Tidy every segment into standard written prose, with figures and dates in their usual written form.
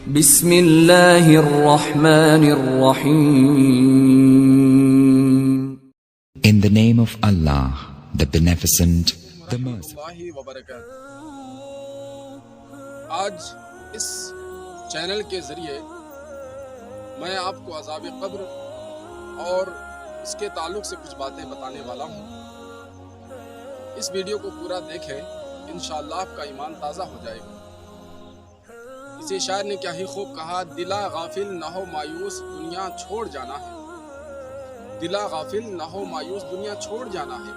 بسم اللہ الرحمن الرحیم. In the name of Allah, the Beneficent, the Merciful. اللہ وبرکاتہ. آج اس چینل کے ذریعے میں آپ کو عذاب قبر اور اس کے تعلق سے کچھ باتیں بتانے والا ہوں. اس ویڈیو کو پورا دیکھیں، انشاءاللہ آپ کا ایمان تازہ ہو جائے گا. کسی شاعر نے کیا ہی خوب کہا، دلا غافل نہ ہو مایوس دنیا چھوڑ جانا ہے. دلا غافل نہ ہو مایوس دنیا چھوڑ جانا ہے.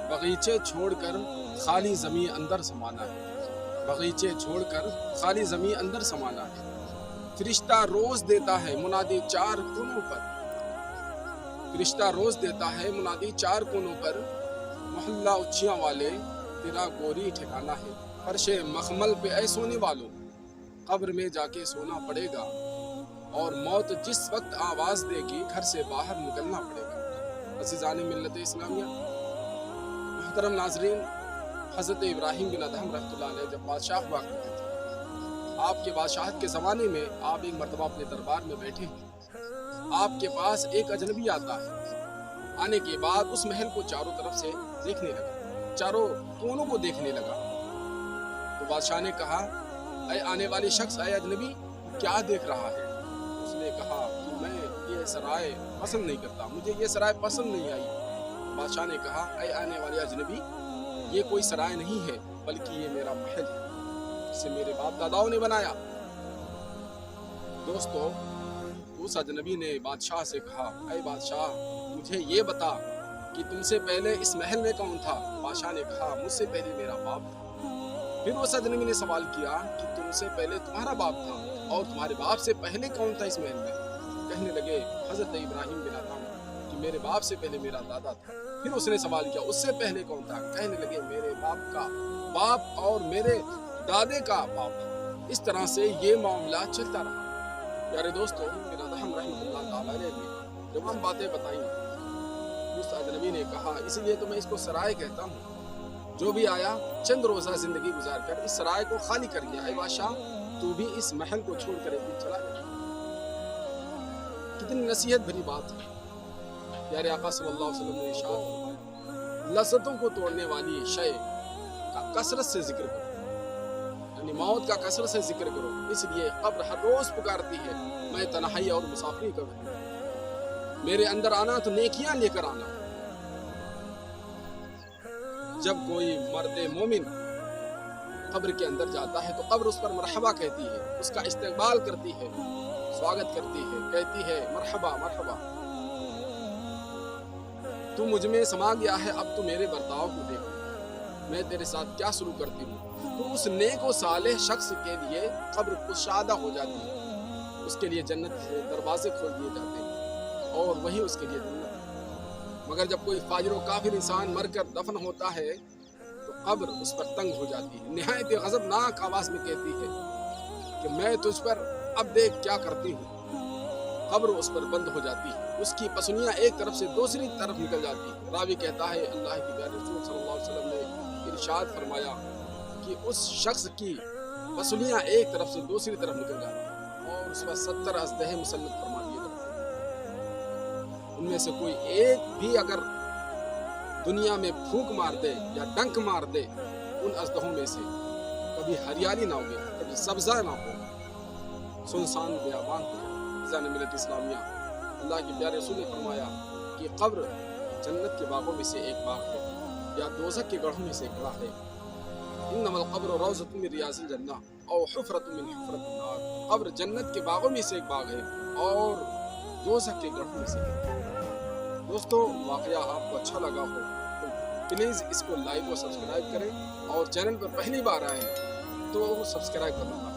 باغیچے چھوڑ کر خالی زمین اندر سمانا ہے. باغیچے چھوڑ کر خالی زمین اندر سمانا ہے. فرشتہ روز دیتا ہے منادی چار کونوں پر. فرشتہ روز دیتا ہے منادی چار کونوں پر. محلہ اچھیاں والے تیرا گوری ٹھکانا ہے. فرش مخمل پہ اے سونے والوں، قبر میں جا کے سونا پڑے گا. اور موت جس وقت آواز دے گی گھر سے باہر نکلنا پڑے گا. عزیزان ملت اسلامیہ، محترم ناظرین، حضرت ابراہیم بن ادہم رحمۃ اللہ علیہ جب بادشاہ ہوا کرتے تھے، آپ کے بادشاہت کے زمانے میں آپ ایک مرتبہ اپنے دربار میں بیٹھے ہیں. آپ کے پاس ایک اجنبی آتا ہے. آنے کے بعد اس محل کو چاروں طرف سے دیکھنے لگا، چاروں کونوں کو دیکھنے لگا. تو بادشاہ نے کہا، اے آنے والی شخص، اے اجنبی، کیا دیکھ رہا ہے؟ اس نے کہا کہ میں یہ سرائے پسند نہیں کرتا، مجھے یہ سرائے پسند نہیں آئی. بادشاہ نے کہا، اے آنے والے اجنبی، یہ کوئی سرائے نہیں ہے بلکہ یہ میرا محل ہے، اسے میرے باپ داداؤں نے بنایا. دوستو، اس اجنبی نے بادشاہ سے کہا، اے بادشاہ، مجھے یہ بتا کہ تم سے پہلے اس محل میں کون تھا؟ بادشاہ نے کہا، مجھ سے پہلے میرا باپ تھا. پھر اس اجنبی نے سوال کیا کہ تم سے پہلے تمہارا باپ تھا، اور تمہارے باپ سے پہلے کون تھا اس محل میں؟ کہنے لگے حضرت ابراہیم بن ادہم کہ میرے باپ سے پہلے میرا دادا تھا. پھر اس نے سوال کیا، اس سے پہلے کون تھا؟ کہنے لگے میرے باپ کا باپ اور میرے دادے کا باپ. اس طرح سے یہ معاملہ چلتا رہا. پیارے دوستو، بن ادہم رحمۃ اللہ تعالی علیہ نے جب ہم باتیں بتائیں، اس اجنبی نے کہا، اس لیے تو میں اس کو سرائے کہتا ہوں. جو بھی آیا چند روزہ زندگی گزار کر اس سرائے کو خالی کر گیا. اے بادشاہ، تو بھی اس محل کو چھوڑ کر ایک دن چلا گیا. کتنی نصیحت بھری بات ہے. پیارے آقا صلی اللہ علیہ وسلم نے ارشاد فرمایا، لذتوں کو توڑنے والی شے کا کثرت سے ذکر کرو، یعنی موت کا کثرت سے ذکر کرو. اس لیے قبر ہر روز پکارتی ہے، میں تنہائی اور مسافری کروں، میرے اندر آنا تو نیکیاں لے کر آنا. جب کوئی مرد مومن قبر کے اندر جاتا ہے تو قبر اس پر مرحبا کہتی ہے، اس کا استقبال کرتی ہے، سواگت کرتی ہے، کہتی ہے مرحبا مرحبا، تو مجھ میں سما گیا ہے، اب تو میرے برتاؤ کو دیکھ، میں تیرے ساتھ کیا شروع کرتی ہوں. تو اس نیک و صالح شخص کے لیے قبر کشادہ ہو جاتی ہے، اس کے لیے جنت کے دروازے کھول دیے جاتے ہیں اور وہی اس کے لیے جنت. مگر جب کوئی فاجر و کافر انسان مر کر دفن ہوتا ہے تو قبر اس پر تنگ ہو جاتی ہے، نہایت غضبناک آواز میں کہتی ہے کہ میں تجھ پر اب دیکھ کیا کرتی ہوں. قبر اس پر بند ہو جاتی ہے، اس کی پسلیاں ایک طرف سے دوسری طرف نکل جاتی ہے. راوی کہتا ہے، اللہ کے پیارے رسول صلی اللہ علیہ وسلم نے ارشاد فرمایا کہ اس شخص کی پسلیاں ایک طرف سے دوسری طرف نکل جاتی ہیں اور اس پر 70 ازدہے مسلط فرما دیے جاتے ہیں. ان میں سے کوئی ایک بھی اگر دنیا میں پھونک مار دے یا ڈنک مار دے ان ازدہوں میں سے، کبھی ہریالی نہ ہوگی، کبھی سبزہ نہ ہو، سنسان بیابان ہو جائے. عزیزان ملت اسلامیہ، اللہ کے پیارے رسول نے فرمایا کہ قبر جنت کے باغوں میں سے ایک باغ ہے یا دوزخ کے گڑھوں میں سے ایک گڑھ ہے. انما القبر روضۃ من ریاض الجنہ او حفرۃ من حفرۃ النار. قبر جنت کے باغوں میں سے ایک باغ ہے اور دوزخ کے گڑھوں میں سے ایک. دوستو، واقعہ آپ کو اچھا لگا ہو تو پلیز اس کو لائک اور سبسکرائب کریں، اور چینل پر پہلی بار آئیں تو سبسکرائب کرنا